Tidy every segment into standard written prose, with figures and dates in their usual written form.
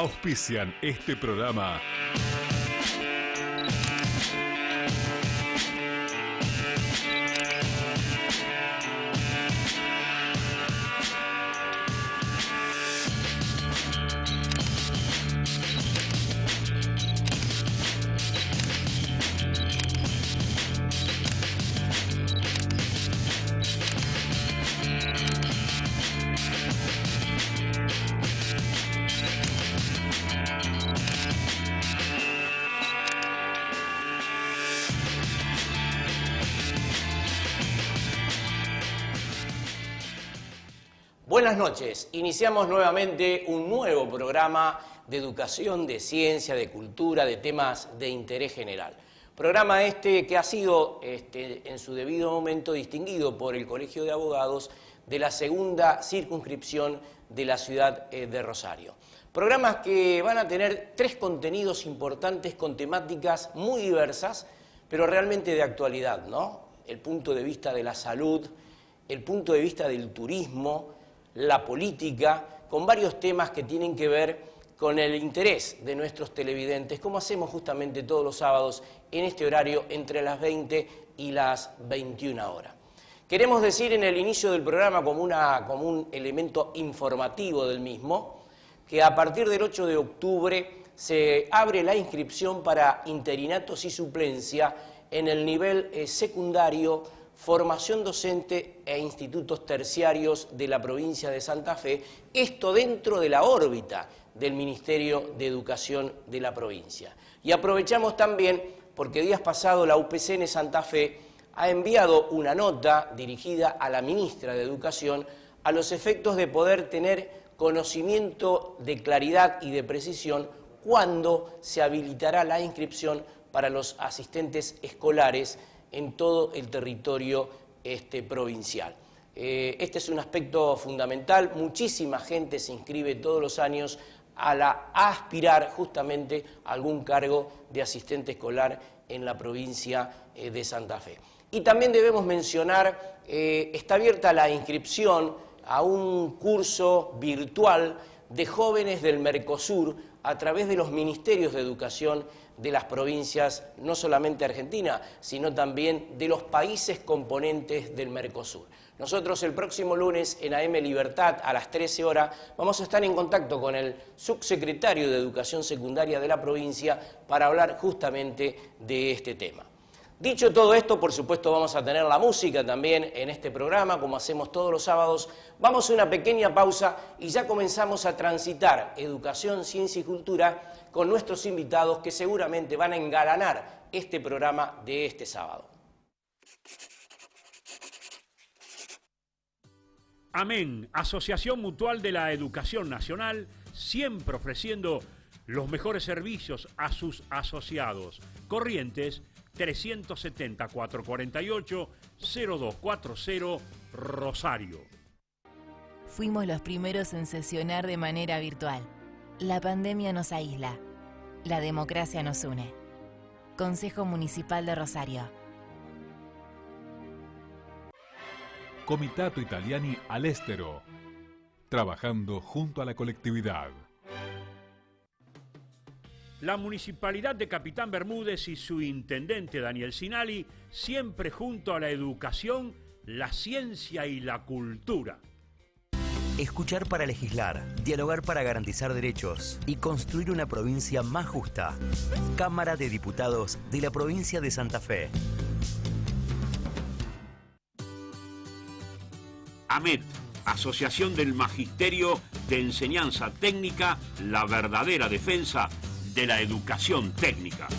auspician este programa. Buenas noches, iniciamos nuevamente un nuevo programa de educación, de ciencia, de cultura, de temas de interés general. Programa que ha sido en su debido momento distinguido por el Colegio de Abogados de la segunda circunscripción de la ciudad de Rosario. Programas que van a tener 3 contenidos importantes con temáticas muy diversas, pero realmente de actualidad, ¿no? El punto de vista de la salud, el punto de vista del turismo, la política, con varios temas que tienen que ver con el interés de nuestros televidentes, como hacemos justamente todos los sábados en este horario entre las 20 y las 21 horas. Queremos decir en el inicio del programa como un elemento informativo del mismo, que a partir del 8 de octubre se abre la inscripción para interinatos y suplencia en el nivel secundario, formación docente e institutos terciarios de la provincia de Santa Fe, esto dentro de la órbita del Ministerio de Educación de la provincia. Y aprovechamos también porque días pasados la UPCN Santa Fe ha enviado una nota dirigida a la ministra de Educación a los efectos de poder tener conocimiento de claridad y de precisión cuándo se habilitará la inscripción para los asistentes escolares en todo el territorio provincial. Este es un aspecto fundamental, muchísima gente se inscribe todos los años a aspirar justamente a algún cargo de asistente escolar en la provincia de Santa Fe. Y también debemos mencionar, está abierta la inscripción a un curso virtual de jóvenes del Mercosur a través de los ministerios de educación de las provincias, no solamente Argentina, sino también de los países componentes del Mercosur. Nosotros el próximo lunes en AM Libertad a las 13 horas vamos a estar en contacto con el subsecretario de Educación Secundaria de la provincia para hablar justamente de este tema. Dicho todo esto, por supuesto vamos a tener la música también en este programa, como hacemos todos los sábados. Vamos a una pequeña pausa y ya comenzamos a transitar educación, ciencia y cultura con nuestros invitados que seguramente van a engalanar este programa de este sábado. Amén, Asociación Mutual de la Educación Nacional, siempre ofreciendo los mejores servicios a sus asociados. Corrientes 370-448-0240, Rosario. Fuimos los primeros en sesionar de manera virtual. La pandemia nos aísla. La democracia nos une. Consejo Municipal de Rosario. Comitato Italiani all'estero. Trabajando junto a la colectividad. La Municipalidad de Capitán Bermúdez y su intendente Daniel Sinali, siempre junto a la educación, la ciencia y la cultura. Escuchar para legislar, dialogar para garantizar derechos y construir una provincia más justa. Cámara de Diputados de la provincia de Santa Fe. AMET, Asociación del Magisterio de Enseñanza Técnica, la verdadera defensa de la educación técnica.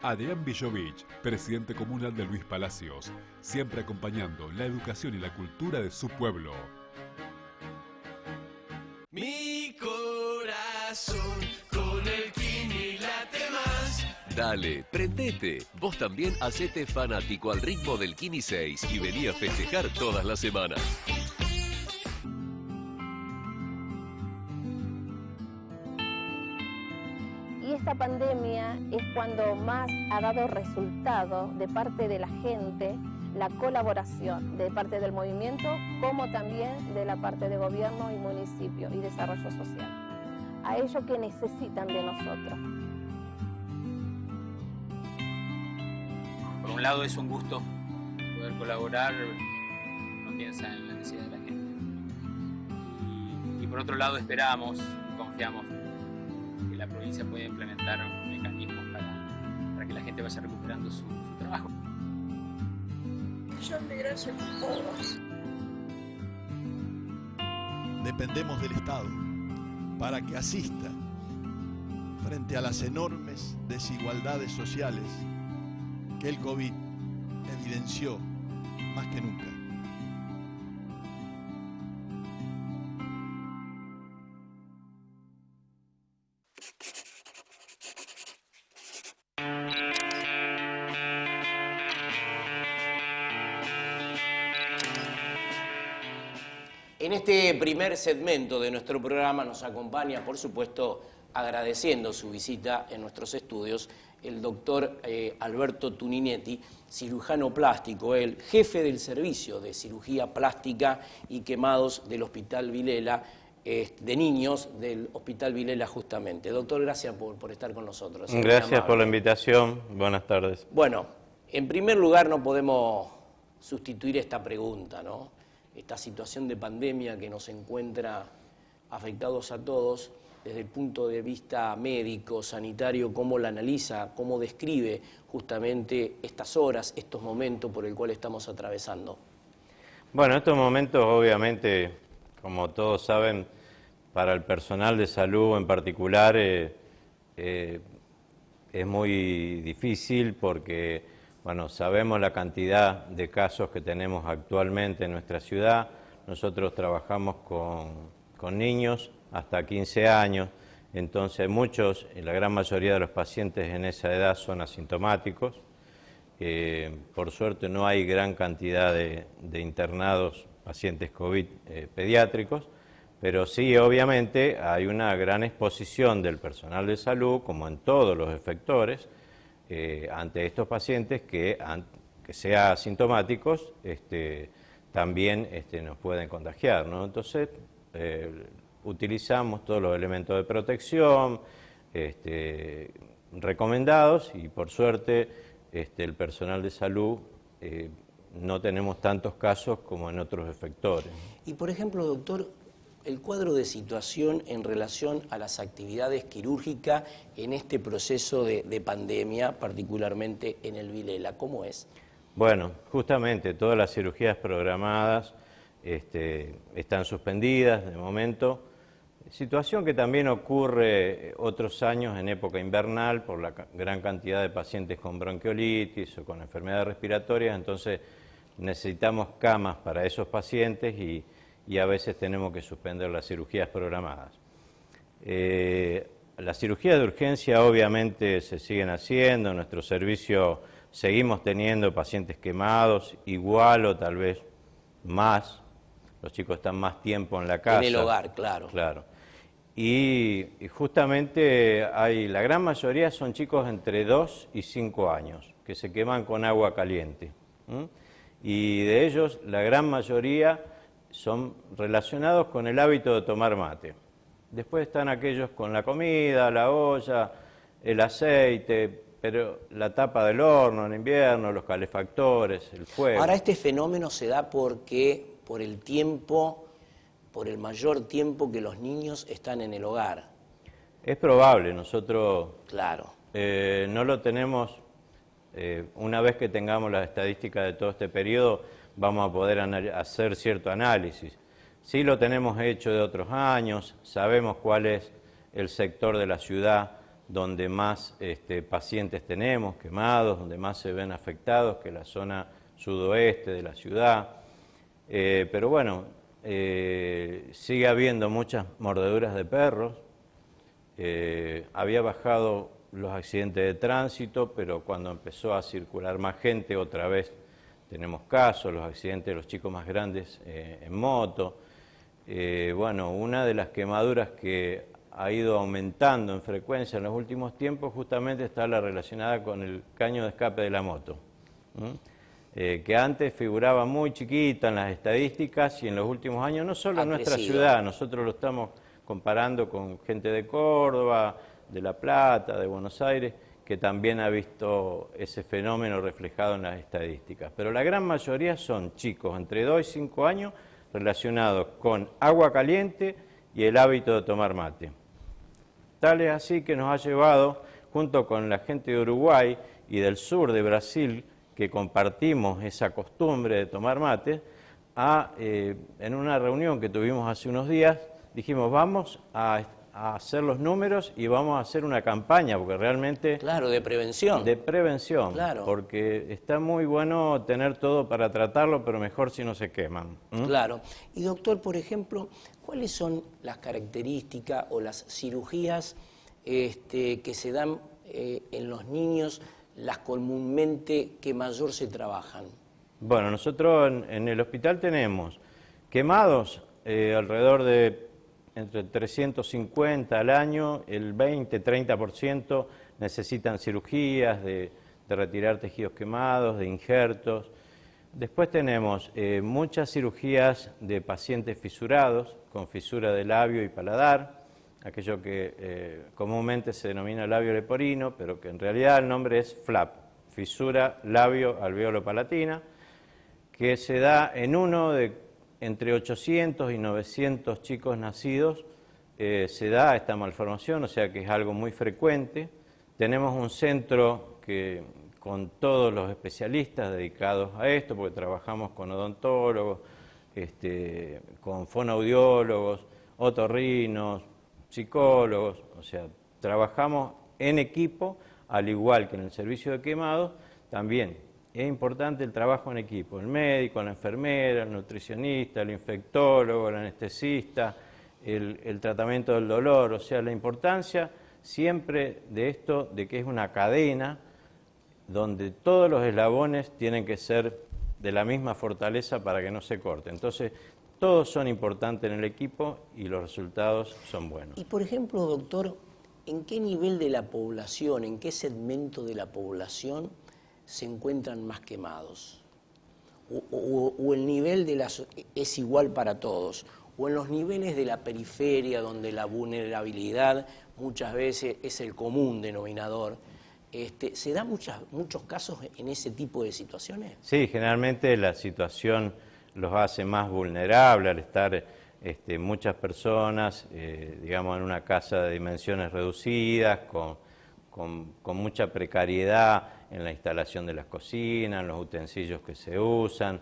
Adrián Villovich, presidente comunal de Luis Palacios, siempre acompañando la educación y la cultura de su pueblo. Mi corazón con el Kini late más. Dale, prendete. Vos también hacete fanático al ritmo del Kini 6 y vení a festejar todas las semanas. Y esta pandemia es cuando más ha dado resultado de parte de la gente la colaboración de parte del movimiento como también de la parte de gobierno y municipio y desarrollo social, a ellos que necesitan de nosotros. Por un lado es un gusto poder colaborar, uno piensa en la necesidad de la gente. Y por otro lado esperamos, confiamos que la provincia pueda implementar mecanismos para que la gente vaya recuperando su trabajo. Millón de gracias a todos. Dependemos del Estado para que asista frente a las enormes desigualdades sociales que el COVID evidenció más que nunca. En este primer segmento de nuestro programa nos acompaña, por supuesto, agradeciendo su visita en nuestros estudios, el doctor Alberto Tuninetti, cirujano plástico, el jefe del servicio de cirugía plástica y quemados del Hospital Vilela, de niños del Hospital Vilela justamente. Doctor, gracias por estar con nosotros. Gracias por la invitación. Buenas tardes. Bueno, en primer lugar no podemos sustituir esta pregunta, ¿no? Esta situación de pandemia que nos encuentra afectados a todos, desde el punto de vista médico, sanitario, cómo la analiza, cómo describe justamente estas horas, estos momentos por el cual estamos atravesando. Bueno, estos momentos obviamente, como todos saben, para el personal de salud en particular es muy difícil porque bueno, sabemos la cantidad de casos que tenemos actualmente en nuestra ciudad. Nosotros trabajamos con niños hasta 15 años, entonces muchos, la gran mayoría de los pacientes en esa edad son asintomáticos. Por suerte no hay gran cantidad de internados pacientes COVID pediátricos, pero sí obviamente hay una gran exposición del personal de salud, como en todos los efectores, ante estos pacientes que sean asintomáticos también nos pueden contagiar, ¿no? Entonces utilizamos todos los elementos de protección recomendados y por suerte el personal de salud no tenemos tantos casos como en otros efectores. Y por ejemplo, doctor, el cuadro de situación en relación a las actividades quirúrgicas en este proceso de pandemia, particularmente en el Vilela, ¿cómo es? Bueno, justamente todas las cirugías programadas están suspendidas de momento, situación que también ocurre otros años en época invernal por la gran cantidad de pacientes con bronquiolitis o con enfermedades respiratorias, entonces necesitamos camas para esos pacientes y a veces tenemos que suspender las cirugías programadas. Las cirugías de urgencia obviamente se siguen haciendo, en nuestro servicio seguimos teniendo pacientes quemados, igual o tal vez más, los chicos están más tiempo en la casa. En el hogar, claro. Claro. Y justamente la gran mayoría son chicos entre 2 y 5 años, que se queman con agua caliente. Y de ellos la gran mayoría son relacionados con el hábito de tomar mate. Después están aquellos con la comida, la olla, el aceite, pero la tapa del horno en invierno, los calefactores, el fuego. Ahora, este fenómeno se da porque por el tiempo, por el mayor tiempo que los niños están en el hogar. Es probable, nosotros claro. No lo tenemos, una vez que tengamos las estadísticas de todo este periodo, vamos a poder hacer cierto análisis. Sí lo tenemos hecho de otros años, sabemos cuál es el sector de la ciudad donde más pacientes tenemos quemados, donde más se ven afectados, que es la zona sudoeste de la ciudad. Pero bueno, sigue habiendo muchas mordeduras de perros. Había bajado los accidentes de tránsito, pero cuando empezó a circular más gente, otra vez tenemos casos, los accidentes de los chicos más grandes en moto. Bueno, una de las quemaduras que ha ido aumentando en frecuencia en los últimos tiempos justamente está la relacionada con el caño de escape de la moto. que antes figuraba muy chiquita en las estadísticas y en los últimos años, no solo en nuestra ciudad, nosotros lo estamos comparando con gente de Córdoba, de La Plata, de Buenos Aires, que también ha visto ese fenómeno reflejado en las estadísticas. Pero la gran mayoría son chicos entre 2 y 5 años relacionados con agua caliente y el hábito de tomar mate. Tal es así que nos ha llevado, junto con la gente de Uruguay y del sur de Brasil, que compartimos esa costumbre de tomar mate, en una reunión que tuvimos hace unos días, dijimos vamos a hacer los números y vamos a hacer una campaña, porque realmente... Claro, de prevención. De prevención, claro. Porque está muy bueno tener todo para tratarlo, pero mejor si no se queman. Claro. Y doctor, por ejemplo, ¿cuáles son las características o las cirugías que se dan en los niños, las comúnmente que mayor se trabajan? Bueno, nosotros en el hospital tenemos quemados alrededor de entre 350 al año, el 20-30% necesitan cirugías de retirar tejidos quemados, de injertos. Después tenemos muchas cirugías de pacientes fisurados, con fisura de labio y paladar, aquello que comúnmente se denomina labio leporino, pero que en realidad el nombre es FLAP, fisura labio-alveolo-palatina, que se da en uno de entre 800 y 900 chicos nacidos, se da esta malformación, o sea que es algo muy frecuente. Tenemos un centro que, con todos los especialistas dedicados a esto, porque trabajamos con odontólogos, con fonoaudiólogos, otorrinos, psicólogos, o sea, trabajamos en equipo, al igual que en el servicio de quemados, también. Es importante el trabajo en equipo, el médico, la enfermera, el nutricionista, el infectólogo, el anestesista, el tratamiento del dolor, o sea, la importancia siempre de esto, de que es una cadena donde todos los eslabones tienen que ser de la misma fortaleza para que no se corte. Entonces, todos son importantes en el equipo y los resultados son buenos. Y por ejemplo, doctor, ¿en qué nivel de la población, en qué segmento de la población se encuentran más quemados? O el nivel es igual para todos, o en los niveles de la periferia, donde la vulnerabilidad muchas veces es el común denominador, ¿se dan muchos casos en ese tipo de situaciones? Sí, generalmente la situación los hace más vulnerables al estar muchas personas, digamos, en una casa de dimensiones reducidas, con mucha precariedad en la instalación de las cocinas, en los utensilios que se usan.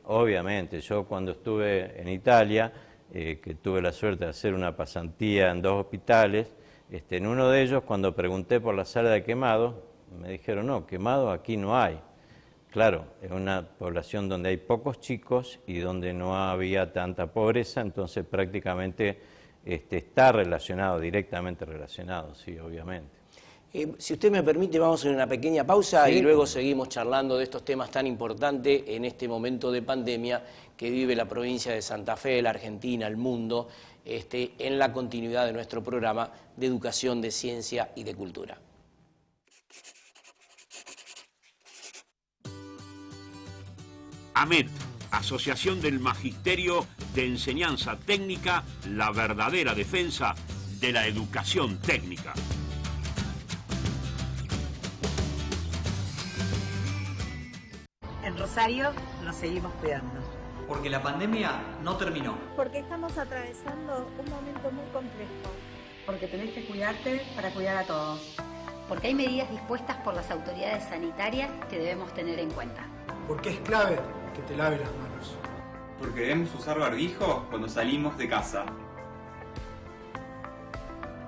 Obviamente, yo cuando estuve en Italia, que tuve la suerte de hacer una pasantía en 2 hospitales, en uno de ellos, cuando pregunté por la sala de quemados, me dijeron, no, quemados aquí no hay. Claro, es una población donde hay pocos chicos y donde no había tanta pobreza, entonces prácticamente está relacionado, directamente relacionado, sí, obviamente. Si usted me permite, vamos a hacer una pequeña pausa, sí, y luego seguimos charlando de estos temas tan importantes en este momento de pandemia que vive la provincia de Santa Fe, la Argentina, el mundo, en la continuidad de nuestro programa de educación, de ciencia y de cultura. AMET, Asociación del Magisterio de Enseñanza Técnica, la verdadera defensa de la educación técnica. En Rosario nos seguimos cuidando. Porque la pandemia no terminó. Porque estamos atravesando un momento muy complejo. Porque tenés que cuidarte para cuidar a todos. Porque hay medidas dispuestas por las autoridades sanitarias que debemos tener en cuenta. Porque es clave que te laves las manos. Porque debemos usar barbijo cuando salimos de casa.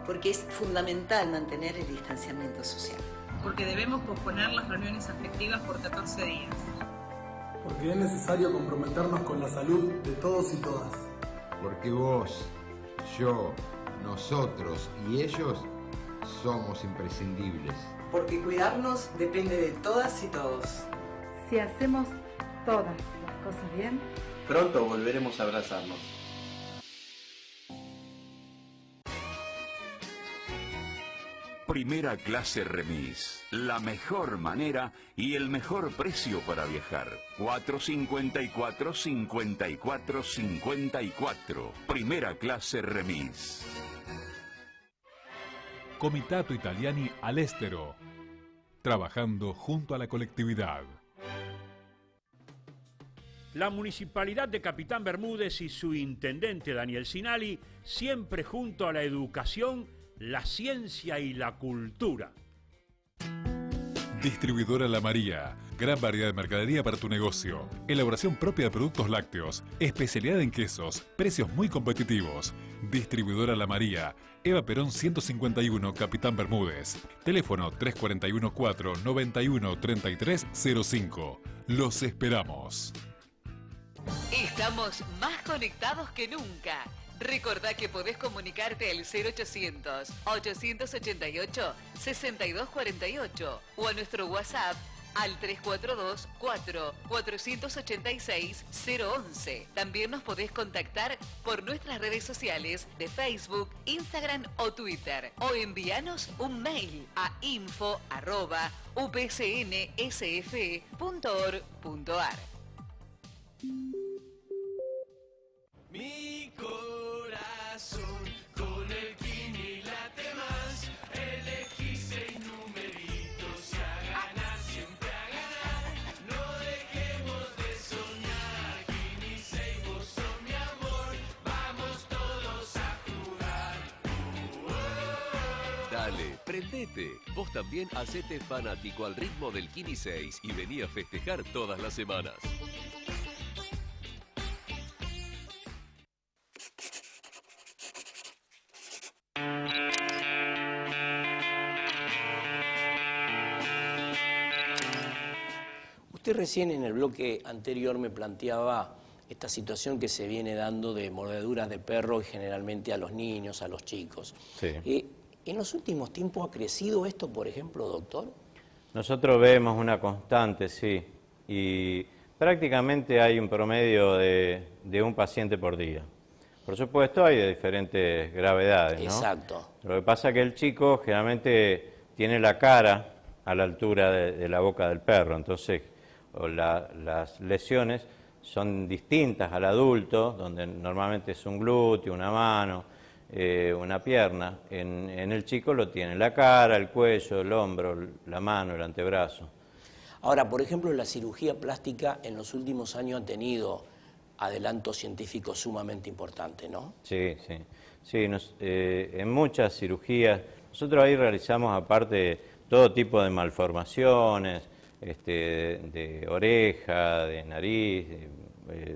Porque es fundamental mantener el distanciamiento social. Porque debemos posponer las reuniones afectivas por 14 días. Porque es necesario comprometernos con la salud de todos y todas. Porque vos, yo, nosotros y ellos somos imprescindibles. Porque cuidarnos depende de todas y todos. Si hacemos todas las cosas bien, pronto volveremos a abrazarnos. Primera clase remis, la mejor manera y el mejor precio para viajar. 454-5454. Primera clase remis. Comitato Italiani all'estero, trabajando junto a la colectividad. La Municipalidad de Capitán Bermúdez y su intendente Daniel Sinali, siempre junto a la educación, la ciencia y la cultura. Distribuidora La María. Gran variedad de mercadería para tu negocio. Elaboración propia de productos lácteos. Especialidad en quesos. Precios muy competitivos. Distribuidora La María. Eva Perón 151, Capitán Bermúdez. Teléfono 341-491-3305. Los esperamos. Estamos más conectados que nunca. Recordá que podés comunicarte al 0800-888-6248 o a nuestro WhatsApp al 342-486-011. También nos podés contactar por nuestras redes sociales de Facebook, Instagram o Twitter. O envíanos un mail a info@upsnsfe.org.ar. Mi corazón con el Kini late más. Elegí 6 numeritos y a ganar, siempre a ganar. No dejemos de soñar. Kini 6, vos sos mi amor. Vamos todos a jugar. Dale, prendete. Vos también hacete fanático al ritmo del Kini 6 y vení a festejar todas las semanas. Usted recién en el bloque anterior me planteaba esta situación que se viene dando de mordeduras de perro y generalmente a los niños, a los chicos. Sí. ¿En los últimos tiempos ha crecido esto, por ejemplo, doctor? Nosotros vemos una constante, sí, y prácticamente hay un promedio de un paciente por día. Por supuesto hay de diferentes gravedades, ¿no? Exacto. Lo que pasa es que el chico generalmente tiene la cara a la altura de la boca del perro, entonces las lesiones son distintas al adulto, donde normalmente es un glúteo, una mano, una pierna. En el chico lo tiene la cara, el cuello, el hombro, la mano, el antebrazo. Ahora, por ejemplo, la cirugía plástica en los últimos años ha tenido adelantos científicos sumamente importantes, ¿no? Sí, sí. Sí, en muchas cirugías, nosotros ahí realizamos aparte todo tipo de malformaciones, de oreja, de nariz,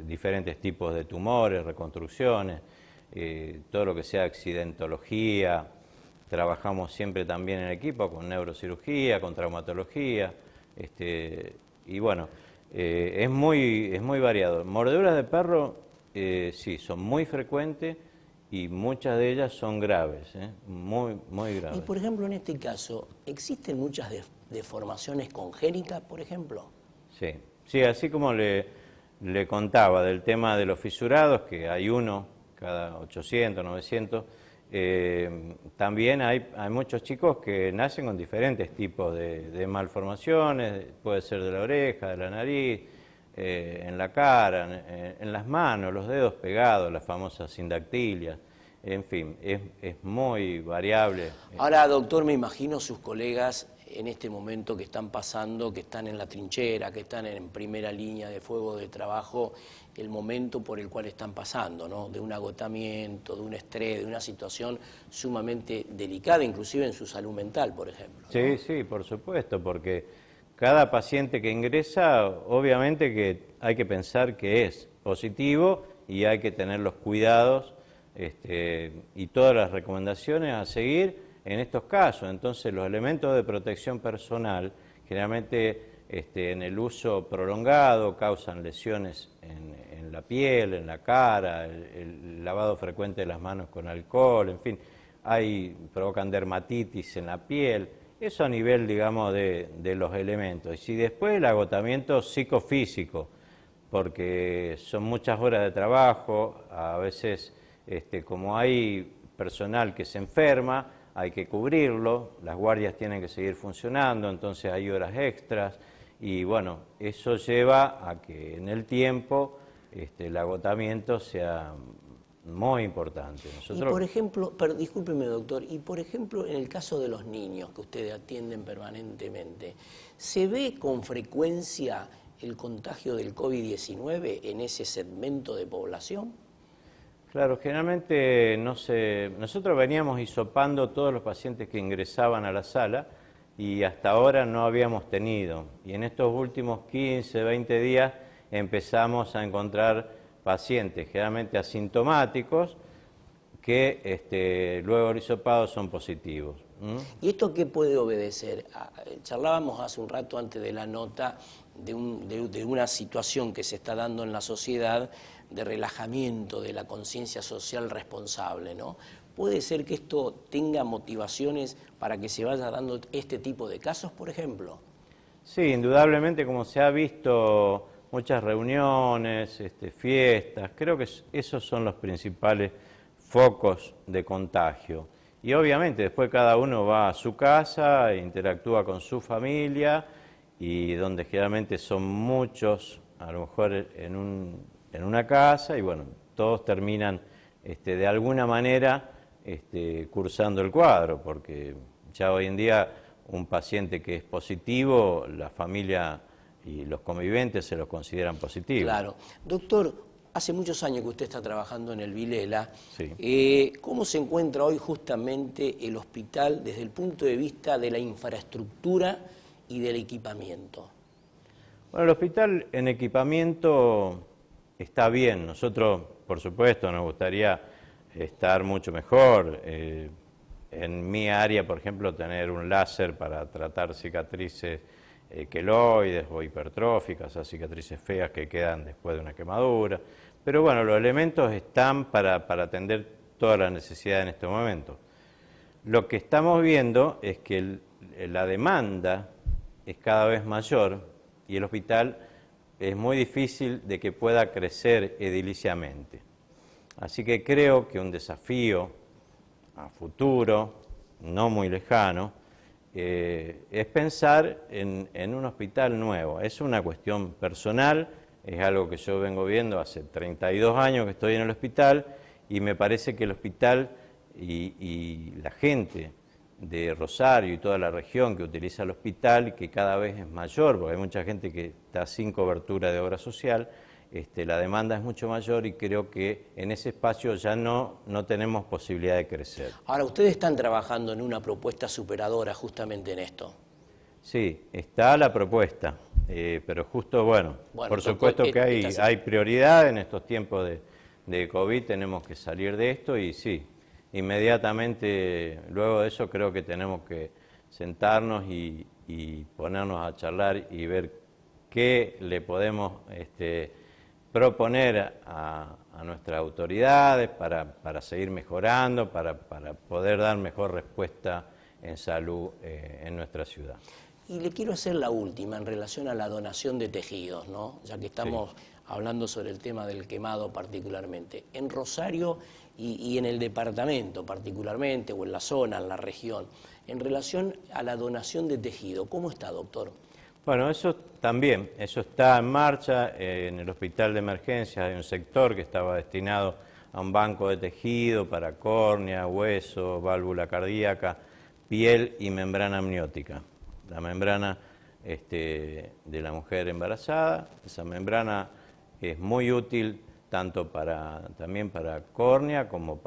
diferentes tipos de tumores, reconstrucciones, todo lo que sea accidentología. Trabajamos siempre también en equipo con neurocirugía, con traumatología, y bueno, es muy variado. Mordeduras de perro, sí, son muy frecuentes y muchas de ellas son graves, muy graves. Y por ejemplo, en este caso, ¿existen muchas deformaciones congénitas, por ejemplo? Sí, sí, así como le contaba del tema de los fisurados, que hay uno cada 800, 900, también hay muchos chicos que nacen con diferentes tipos de malformaciones, puede ser de la oreja, de la nariz, en la cara, en las manos, los dedos pegados, las famosas sindactilias, en fin, es muy variable. Ahora, doctor, me imagino sus colegas en este momento que están pasando, que están en la trinchera, que están en primera línea de fuego de trabajo, el momento por el cual están pasando, ¿no? De un agotamiento, de un estrés, de una situación sumamente delicada, inclusive en su salud mental, por ejemplo, ¿no? Sí, sí, por supuesto, porque cada paciente que ingresa, obviamente que hay que pensar que es positivo y hay que tener los cuidados y todas las recomendaciones a seguir en estos casos. Entonces, los elementos de protección personal, generalmente en el uso prolongado, causan lesiones en la piel, en la cara, el lavado frecuente de las manos con alcohol, en fin, provocan dermatitis en la piel. Eso a nivel, digamos, de los elementos. Y si después el agotamiento psicofísico, porque son muchas horas de trabajo, a veces como hay personal que se enferma, hay que cubrirlo, las guardias tienen que seguir funcionando, entonces hay horas extras y bueno, eso lleva a que en el tiempo el agotamiento sea muy importante. Y por ejemplo, discúlpeme doctor, y por ejemplo en el caso de los niños que ustedes atienden permanentemente, ¿se ve con frecuencia el contagio del COVID-19 en ese segmento de población? Claro, generalmente nosotros veníamos hisopando todos los pacientes que ingresaban a la sala y hasta ahora no habíamos tenido. Y en estos últimos 15, 20 días empezamos a encontrar pacientes generalmente asintomáticos que luego el hisopado son positivos. ¿Y esto qué puede obedecer? Charlábamos hace un rato antes de la nota de una situación que se está dando en la sociedad de relajamiento de la conciencia social responsable, ¿no? ¿Puede ser que esto tenga motivaciones para que se vaya dando este tipo de casos, por ejemplo? Sí, indudablemente, como se ha visto, muchas reuniones, fiestas, creo que esos son los principales focos de contagio. Y obviamente después cada uno va a su casa, interactúa con su familia y donde generalmente son muchos, a lo mejor en una casa y bueno, todos terminan de alguna manera cursando el cuadro, porque ya hoy en día un paciente que es positivo, la familia y los conviventes se los consideran positivos. Claro. Doctor, hace muchos años que usted está trabajando en el Vilela. Sí. ¿Cómo se encuentra hoy justamente el hospital desde el punto de vista de la infraestructura y del equipamiento? Bueno, el hospital en equipamiento está bien. Nosotros, por supuesto, nos gustaría estar mucho mejor. En mi área, por ejemplo, tener un láser para tratar cicatrices queloides o hipertróficas, o sea, cicatrices feas que quedan después de una quemadura. Pero bueno, los elementos están para atender todas las necesidades en este momento. Lo que estamos viendo es que la demanda es cada vez mayor y el hospital es muy difícil de que pueda crecer ediliciamente. Así que creo que un desafío a futuro, no muy lejano, es pensar en un hospital nuevo. Es una cuestión personal, es algo que yo vengo viendo hace 32 años que estoy en el hospital y me parece que el hospital y la gente de Rosario y toda la región que utiliza el hospital, que cada vez es mayor, porque hay mucha gente que está sin cobertura de obra social, la demanda es mucho mayor y creo que en ese espacio ya no tenemos posibilidad de crecer. Ahora, ustedes están trabajando en una propuesta superadora justamente en esto. Sí, está la propuesta, pero justo, bueno por supuesto que hay prioridad en estos tiempos de COVID, tenemos que salir de esto y sí, inmediatamente luego de eso creo que tenemos que sentarnos y ponernos a charlar y ver qué le podemos proponer a nuestras autoridades para seguir mejorando, para poder dar mejor respuesta en salud en nuestra ciudad. Y le quiero hacer la última en relación a la donación de tejidos, ¿no? Ya que estamos hablando sobre el tema del quemado particularmente. En Rosario y en el departamento particularmente, o en la zona, en la región, en relación a la donación de tejido, ¿cómo está, doctor? Bueno, eso también, eso está en marcha. En el hospital de emergencias hay un sector que estaba destinado a un banco de tejido para córnea, hueso, válvula cardíaca, piel y membrana amniótica. La membrana de la mujer embarazada, esa membrana es muy útil tanto también para córnea como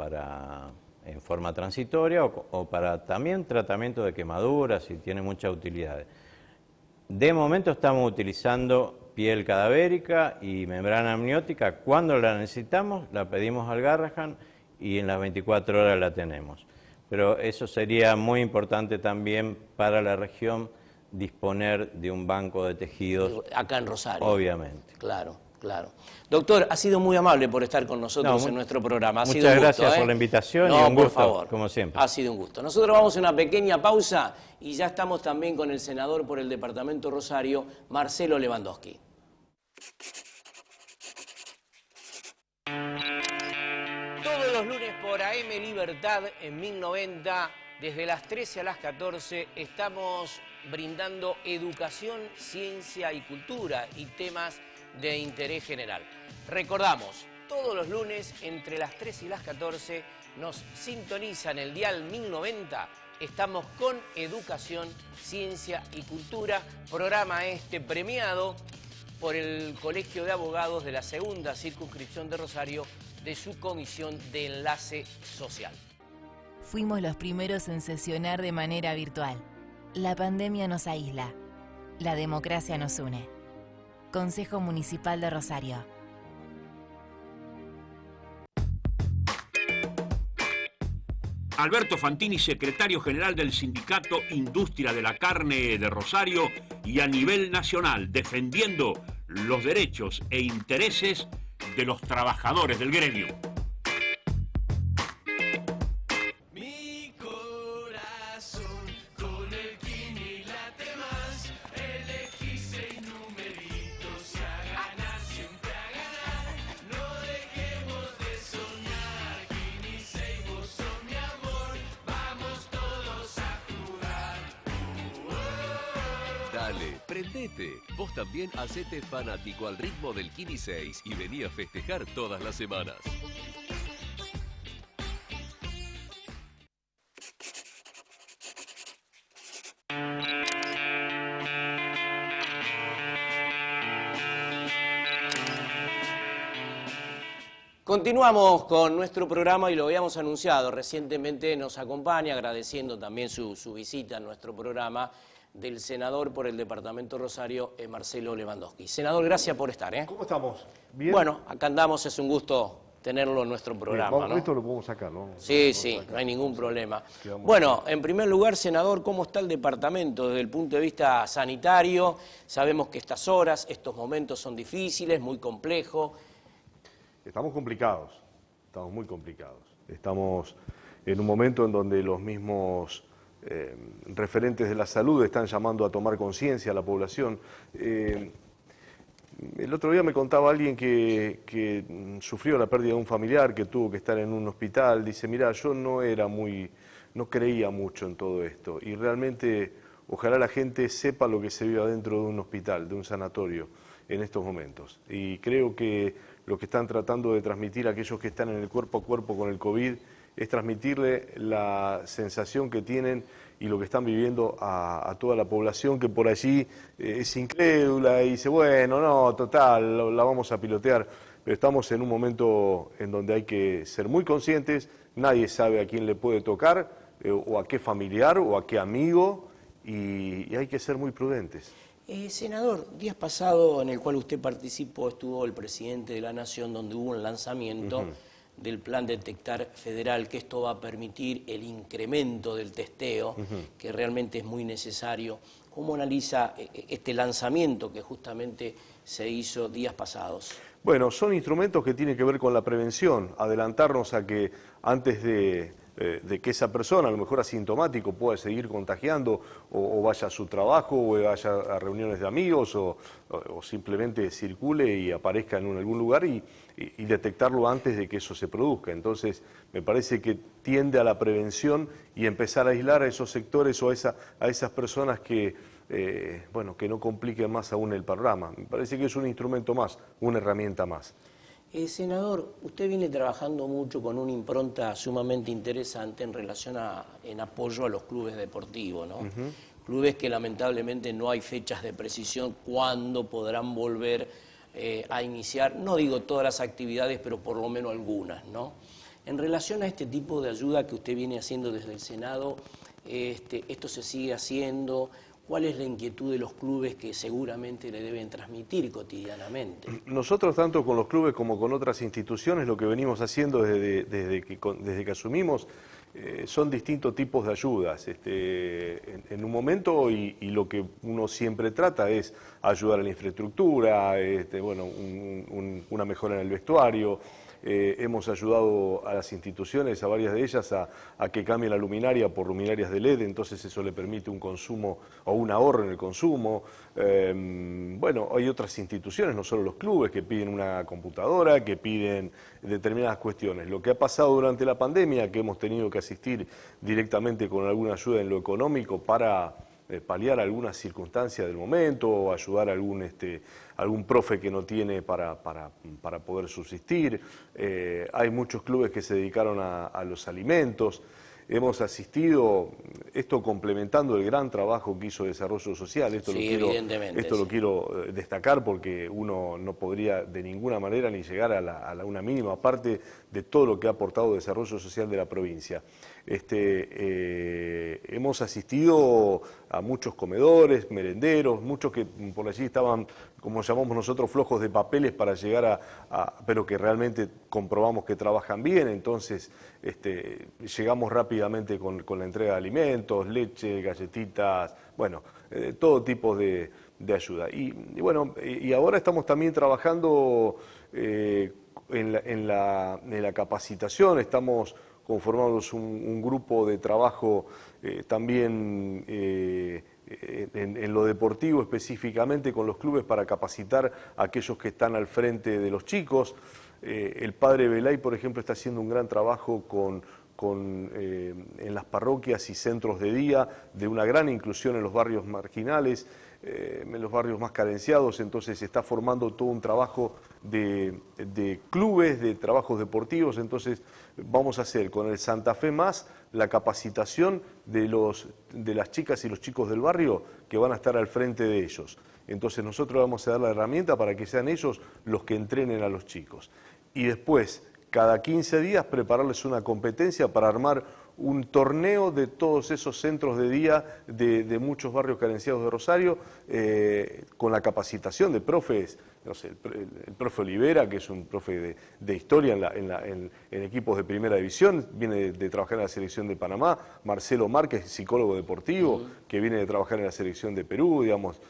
en forma transitoria o para también tratamiento de quemaduras y tiene muchas utilidades. De momento estamos utilizando piel cadavérica y membrana amniótica. Cuando la necesitamos, la pedimos al Garrahan y en las 24 horas la tenemos. Pero eso sería muy importante también para la región, disponer de un banco de tejidos. Acá en Rosario. Obviamente. Claro, claro. Doctor, ha sido muy amable por estar con nosotros en nuestro programa. Muchas gracias por la invitación y un gusto, por favor, como siempre. Ha sido un gusto. Nosotros vamos a una pequeña pausa y ya estamos también con el senador por el departamento Rosario, Marcelo Lewandowski. Todos los lunes por AM Libertad en 1090, Desde las 13 a las 14 estamos brindando educación, ciencia y cultura y temas de interés general. Recordamos, todos los lunes entre las 13 y las 14 nos sintonizan el dial 1090. Estamos con educación, ciencia y cultura, programa premiado por el Colegio de Abogados de la Segunda Circunscripción de Rosario de su Comisión de Enlace Social. Fuimos los primeros en sesionar de manera virtual. La pandemia nos aísla. La democracia nos une. Consejo Municipal de Rosario. Alberto Fantini, secretario general del Sindicato Industria de la Carne de Rosario y a nivel nacional, defendiendo los derechos e intereses de los trabajadores del gremio. Dale, prendete. Vos también hacete fanático al ritmo del Kini 6 y vení a festejar todas las semanas. Continuamos con nuestro programa y lo habíamos anunciado. Recientemente nos acompaña, agradeciendo también su visita a nuestro programa, del senador por el Departamento Rosario, Marcelo Lewandowski. Senador, gracias por estar. ¿Cómo estamos? ¿Bien? Bueno, acá andamos, es un gusto tenerlo en nuestro programa. Bien, ¿no? Esto lo podemos sacar, ¿no? Sí, no hay ningún problema. Bueno, en primer lugar, senador, ¿cómo está el departamento desde el punto de vista sanitario? Sabemos que estas horas, estos momentos son difíciles, muy complejos. Estamos complicados, estamos muy complicados. Estamos en un momento en donde los mismos referentes de la salud están llamando a tomar conciencia a la población. El otro día me contaba alguien que sufrió la pérdida de un familiar, que tuvo que estar en un hospital. Dice, mira, yo no creía mucho en todo esto. Y realmente, ojalá la gente sepa lo que se vive adentro de un hospital, de un sanatorio, en estos momentos. Y creo que lo que están tratando de transmitir aquellos que están en el cuerpo a cuerpo con el COVID es transmitirle la sensación que tienen y lo que están viviendo a toda la población, que por allí es incrédula y dice, bueno, no, total, la vamos a pilotear. Pero estamos en un momento en donde hay que ser muy conscientes, nadie sabe a quién le puede tocar, o a qué familiar, o a qué amigo, y hay que ser muy prudentes. Senador, días pasados en el cual usted participó, estuvo el presidente de la Nación, donde hubo un lanzamiento del Plan Detectar Federal, que esto va a permitir el incremento del testeo, que realmente es muy necesario. ¿Cómo analiza este lanzamiento que justamente se hizo días pasados? Bueno, son instrumentos que tienen que ver con la prevención, adelantarnos a que antes de que esa persona, a lo mejor asintomático, pueda seguir contagiando o vaya a su trabajo o vaya a reuniones de amigos o simplemente circule y aparezca en algún lugar y detectarlo antes de que eso se produzca. Entonces, me parece que tiende a la prevención y empezar a aislar a esos sectores o a esas personas que no compliquen más aún el panorama. Me parece que es un instrumento más, una herramienta más. Senador, usted viene trabajando mucho con una impronta sumamente interesante en relación en apoyo a los clubes deportivos, ¿no? Clubes que lamentablemente no hay fechas de precisión cuándo podrán volver a iniciar, no digo todas las actividades, pero por lo menos algunas, ¿no? En relación a este tipo de ayuda que usted viene haciendo desde el Senado, ¿esto se sigue haciendo? ¿Cuál es la inquietud de los clubes que seguramente le deben transmitir cotidianamente? Nosotros, tanto con los clubes como con otras instituciones, lo que venimos haciendo desde que asumimos son distintos tipos de ayudas. En un momento, y lo que uno siempre trata es ayudar a la infraestructura, una mejora en el vestuario, hemos ayudado a las instituciones, a varias de ellas, a que cambien la luminaria por luminarias de LED, entonces eso le permite un consumo o un ahorro en el consumo. Bueno, hay otras instituciones, no solo los clubes, que piden una computadora, que piden determinadas cuestiones. Lo que ha pasado durante la pandemia, que hemos tenido que asistir directamente con alguna ayuda en lo económico para paliar algunas circunstancias del momento o ayudar a algún profe que no tiene para poder subsistir. Hay muchos clubes que se dedicaron a los alimentos. Hemos asistido, esto complementando el gran trabajo que hizo Desarrollo Social, esto lo quiero destacar porque uno no podría de ninguna manera ni llegar a una mínima parte de todo lo que ha aportado Desarrollo Social de la provincia. Hemos asistido a muchos comedores, merenderos, muchos que por allí estaban, como llamamos nosotros, flojos de papeles para llegar pero que realmente comprobamos que trabajan bien, entonces llegamos rápidamente con la entrega de alimentos, leche, galletitas, bueno, todo tipo de ayuda. Y bueno, y ahora estamos también trabajando en la capacitación, estamos conformamos un grupo de trabajo también en lo deportivo específicamente con los clubes para capacitar a aquellos que están al frente de los chicos. El padre Belay, por ejemplo, está haciendo un gran trabajo en las parroquias y centros de día, de una gran inclusión en los barrios marginales, en los barrios más carenciados, entonces se está formando todo un trabajo de clubes, de trabajos deportivos, entonces vamos a hacer con el Santa Fe Más la capacitación de las chicas y los chicos del barrio que van a estar al frente de ellos. Entonces nosotros vamos a dar la herramienta para que sean ellos los que entrenen a los chicos. Y después, cada 15 días, prepararles una competencia para armar un torneo de todos esos centros de día de muchos barrios carenciados de Rosario, con la capacitación de profes, no sé, el profe Olivera, que es un profe de historia en equipos de primera división, viene de trabajar en la selección de Panamá, Marcelo Márquez, psicólogo deportivo, que viene de trabajar en la selección de Perú, digamos,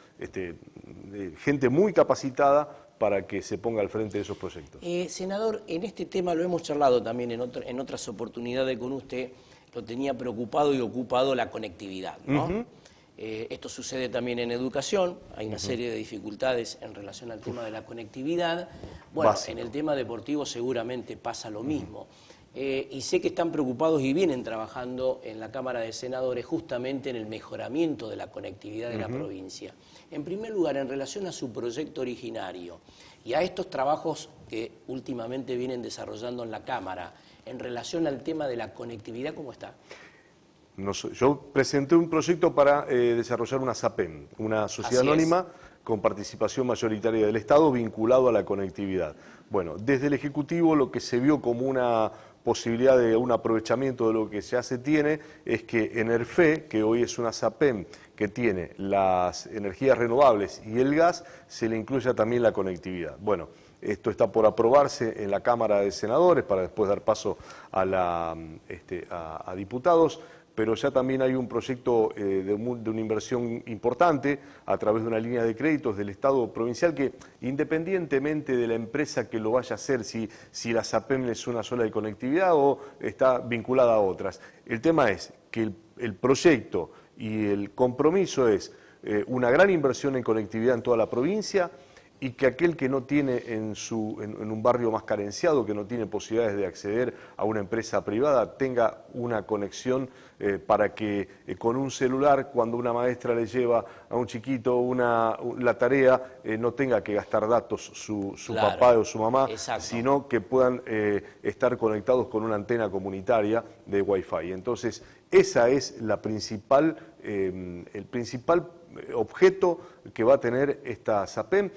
gente muy capacitada para que se ponga al frente de esos proyectos. Senador, en este tema lo hemos charlado también en otras oportunidades con usted, lo tenía preocupado y ocupado la conectividad, ¿no? Esto sucede también en educación, hay una serie de dificultades en relación al tema de la conectividad. Bueno, en el tema deportivo seguramente pasa lo mismo. Y sé que están preocupados y vienen trabajando en la Cámara de Senadores justamente en el mejoramiento de la conectividad de la provincia. En primer lugar, en relación a su proyecto originario y a estos trabajos que últimamente vienen desarrollando en la Cámara, en relación al tema de la conectividad, ¿cómo está? Yo presenté un proyecto para desarrollar una SAPEM, una sociedad anónima con participación mayoritaria del Estado vinculado a la conectividad. Bueno, desde el Ejecutivo lo que se vio como una posibilidad de un aprovechamiento de lo que ya se tiene es que Enerfe, que hoy es una SAPEM que tiene las energías renovables y el gas, se le incluya también la conectividad. Bueno, esto está por aprobarse en la Cámara de Senadores para después dar paso a diputados, pero ya también hay un proyecto de una inversión importante a través de una línea de créditos del Estado provincial que, independientemente de la empresa que lo vaya a hacer, si la SAPEM es una sola de conectividad o está vinculada a otras, el tema es que el proyecto y el compromiso es una gran inversión en conectividad en toda la provincia y que aquel que no tiene en un barrio más carenciado, que no tiene posibilidades de acceder a una empresa privada, tenga una conexión para que con un celular, cuando una maestra le lleva a un chiquito la tarea, no tenga que gastar datos su papá o su mamá, sino que puedan estar conectados con una antena comunitaria de Wi-Fi. Entonces, esa es el principal objeto que va a tener esta SAPEM.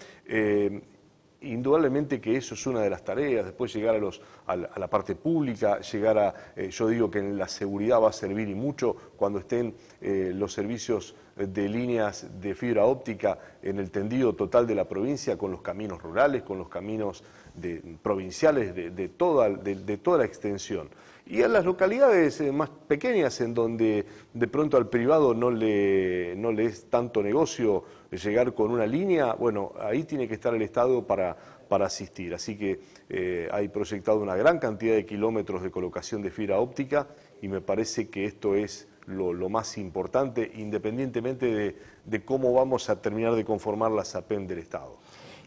Indudablemente que eso es una de las tareas, después llegar a la parte pública, yo digo que en la seguridad va a servir y mucho cuando estén los servicios de líneas de fibra óptica en el tendido total de la provincia, con los caminos rurales, con los caminos provinciales de toda la extensión. Y en las localidades más pequeñas, en donde de pronto al privado no le es tanto negocio llegar con una línea, bueno, ahí tiene que estar el Estado para asistir. Así que hay proyectado una gran cantidad de kilómetros de colocación de fibra óptica y me parece que esto es lo más importante, independientemente de cómo vamos a terminar de conformar la SAPEM del Estado.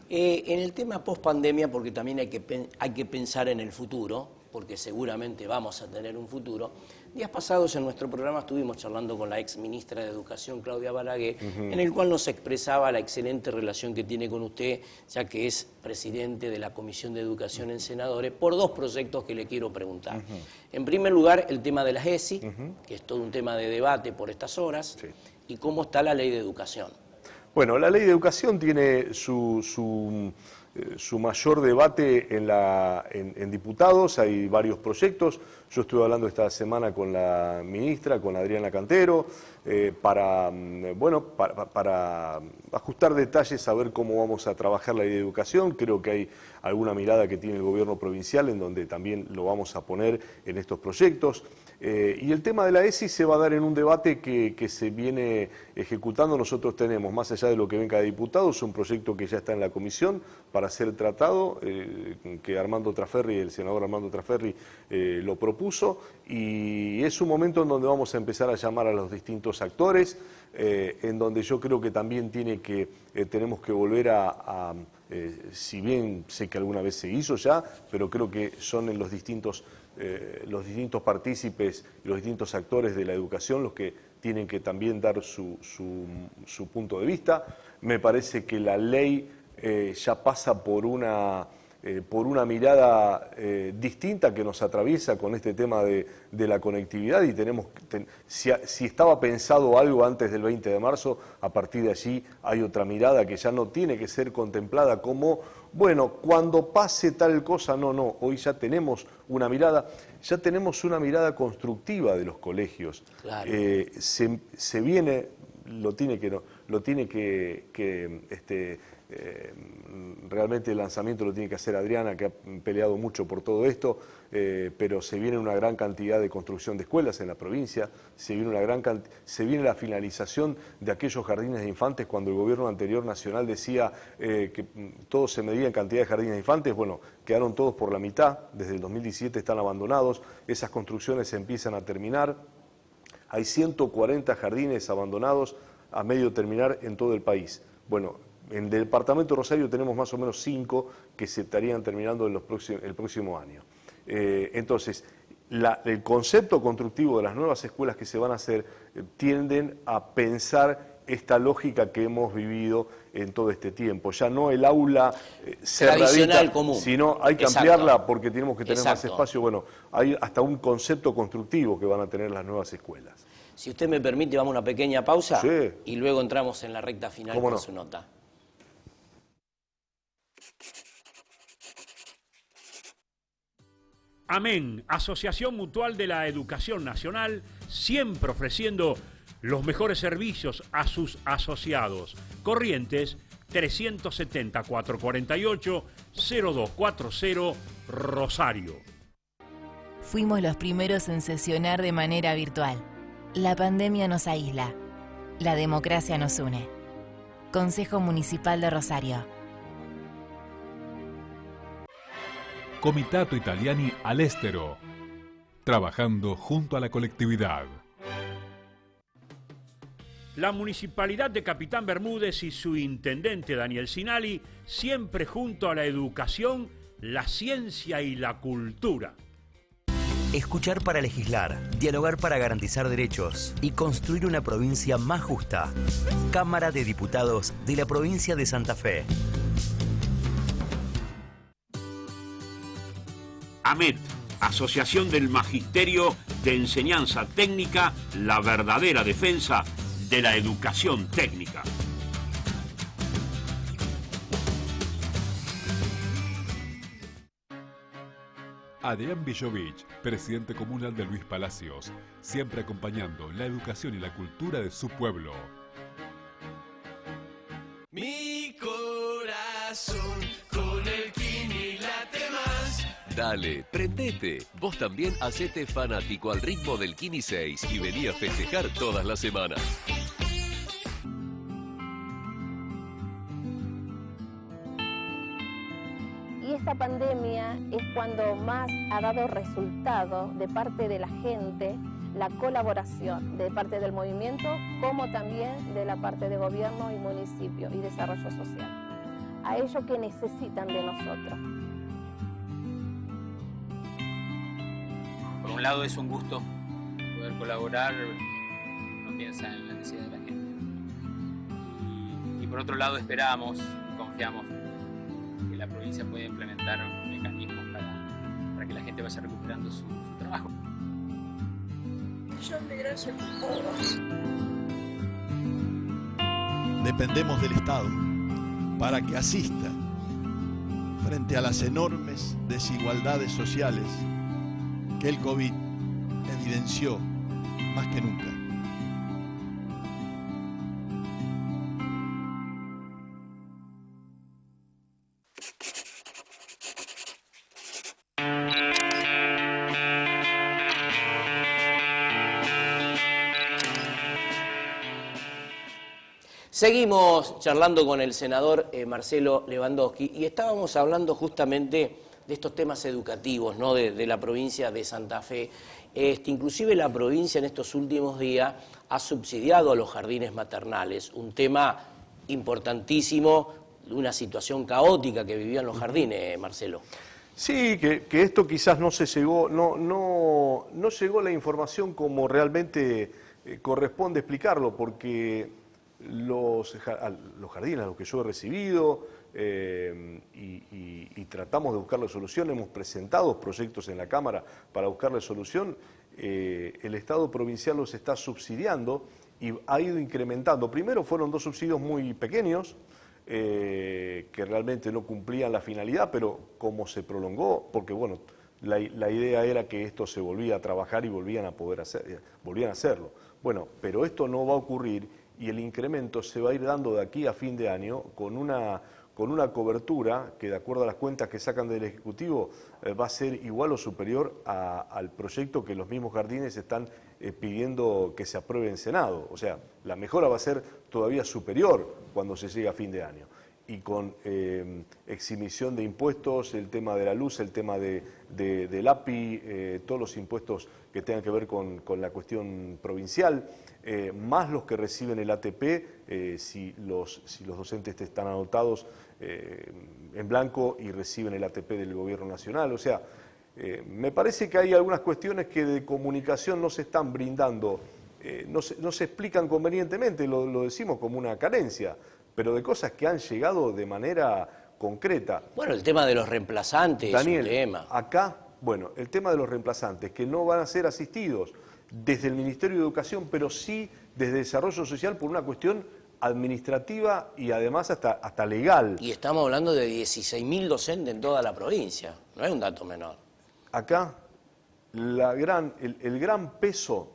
En el tema post-pandemia, porque también hay que pensar en el futuro, porque seguramente vamos a tener un futuro. Días pasados en nuestro programa estuvimos charlando con la ex ministra de Educación, Claudia Balaguer, en el cual nos expresaba la excelente relación que tiene con usted, ya que es presidente de la Comisión de Educación en Senadores, por dos proyectos que le quiero preguntar. En primer lugar, el tema de las ESI, que es todo un tema de debate por estas horas, y cómo está la Ley de Educación. Bueno, la Ley de Educación tiene su mayor debate en diputados, hay varios proyectos. Yo estuve hablando esta semana con la ministra, con Adriana Cantero, para ajustar detalles, a ver cómo vamos a trabajar la Ley de Educación. Creo que hay alguna mirada que tiene el gobierno provincial en donde también lo vamos a poner en estos proyectos. Y el tema de la ESI se va a dar en un debate que se viene ejecutando. Nosotros tenemos, más allá de lo que venga de diputados, un proyecto que ya está en la comisión para ser tratado, que Armando Traferri, el senador Armando Traferri, lo propuso, y es un momento en donde vamos a empezar a llamar a los distintos actores, en donde yo creo que también tenemos que volver si bien sé que alguna vez se hizo ya, pero creo que son en los distintos partícipes y los distintos actores de la educación los que tienen que también dar su punto de vista. Me parece que la ley ya pasa por una mirada distinta que nos atraviesa con este tema de la conectividad, y si estaba pensado algo antes del 20 de marzo, a partir de allí hay otra mirada que ya no tiene que ser contemplada como, bueno, cuando pase tal cosa, no, hoy ya tenemos una mirada constructiva de los colegios. Claro. Se viene, realmente el lanzamiento lo tiene que hacer Adriana, que ha peleado mucho por todo esto, pero se viene una gran cantidad de construcción de escuelas en la provincia, se viene la finalización de aquellos jardines de infantes. Cuando el gobierno anterior nacional decía que todo se medía en cantidad de jardines de infantes, bueno, quedaron todos por la mitad, desde el 2017 están abandonados, esas construcciones se empiezan a terminar, hay 140 jardines abandonados a medio terminar en todo el país. Bueno, en el departamento de Rosario tenemos más o menos 5 que se estarían terminando el próximo año. Entonces, el concepto constructivo de las nuevas escuelas que se van a hacer tienden a pensar esta lógica que hemos vivido en todo este tiempo. Ya no el aula cerradita, común, sino hay que ampliarla porque tenemos que tener más espacio. Bueno, hay hasta un concepto constructivo que van a tener las nuevas escuelas. Si usted me permite, vamos a una pequeña pausa y luego entramos en la recta final con su nota. Amén, Asociación Mutual de la Educación Nacional, siempre ofreciendo los mejores servicios a sus asociados. Corrientes 370-448-0240, Rosario. Fuimos los primeros en sesionar de manera virtual. La pandemia nos aísla. La democracia nos une. Consejo Municipal de Rosario. Comitato Italiani all'estero, trabajando junto a la colectividad. La Municipalidad de Capitán Bermúdez y su intendente Daniel Sinali, siempre junto a la educación, la ciencia y la cultura. Escuchar para legislar, dialogar para garantizar derechos y construir una provincia más justa. Cámara de Diputados de la provincia de Santa Fe. AMET, Asociación del Magisterio de Enseñanza Técnica, la verdadera defensa de la educación técnica. Adrián Villovich, presidente comunal de Luis Palacios, siempre acompañando la educación y la cultura de su pueblo. Mi corazón con el Kini la Dale, prendete. Vos también hacete fanático al ritmo del Kini 6 y vení a festejar todas las semanas. Y esta pandemia es cuando más ha dado resultado de parte de la gente, la colaboración de parte del movimiento, como también de la parte de gobierno y municipio y desarrollo social, a ellos que necesitan de nosotros. Por un lado es un gusto poder colaborar, uno piensa en la necesidad de la gente. Y por otro lado esperamos y confiamos que la provincia pueda implementar mecanismos para que la gente vaya recuperando su trabajo. Un millón de gracias por todos. Dependemos del Estado para que asista frente a las enormes desigualdades sociales que el COVID evidenció más que nunca. Seguimos charlando con el senador Marcelo Lewandowski y estábamos hablando justamente de estos temas educativos, ¿no? de la provincia de Santa Fe. Inclusive la provincia en estos últimos días ha subsidiado a los jardines maternales, un tema importantísimo de una situación caótica que vivían los jardines, Marcelo. Sí, que esto quizás no se llegó, no llegó la información como realmente corresponde explicarlo, porque los jardines a los que yo he recibido y tratamos de buscarle solución, hemos presentado proyectos en la Cámara para buscarle solución, el Estado provincial los está subsidiando y ha ido incrementando. Primero fueron 2 subsidios muy pequeños, que realmente no cumplían la finalidad, pero como se prolongó, porque bueno, la idea era que esto se volvía a trabajar y volvían a hacerlo. Bueno, pero esto no va a ocurrir y el incremento se va a ir dando de aquí a fin de año con una cobertura que, de acuerdo a las cuentas que sacan del Ejecutivo, va a ser igual o superior al proyecto que los mismos jardines están pidiendo que se apruebe en Senado. O sea, la mejora va a ser todavía superior cuando se llegue a fin de año. Y con exhibición de impuestos, el tema de la luz, el tema del API, todos los impuestos que tengan que ver con la cuestión provincial, más los que reciben el ATP, si los docentes están anotados en blanco y reciben el ATP del Gobierno Nacional. O sea, me parece que hay algunas cuestiones que de comunicación no se están brindando, no se explican convenientemente, lo decimos como una carencia, pero de cosas que han llegado de manera concreta. Bueno, el tema de los reemplazantes, Daniel, es un tema. Acá, bueno, el tema de los reemplazantes, que no van a ser asistidos desde el Ministerio de Educación, pero sí desde Desarrollo Social por una cuestión administrativa y además hasta legal. Y estamos hablando de 16.000 docentes en toda la provincia, no es un dato menor. Acá, el gran peso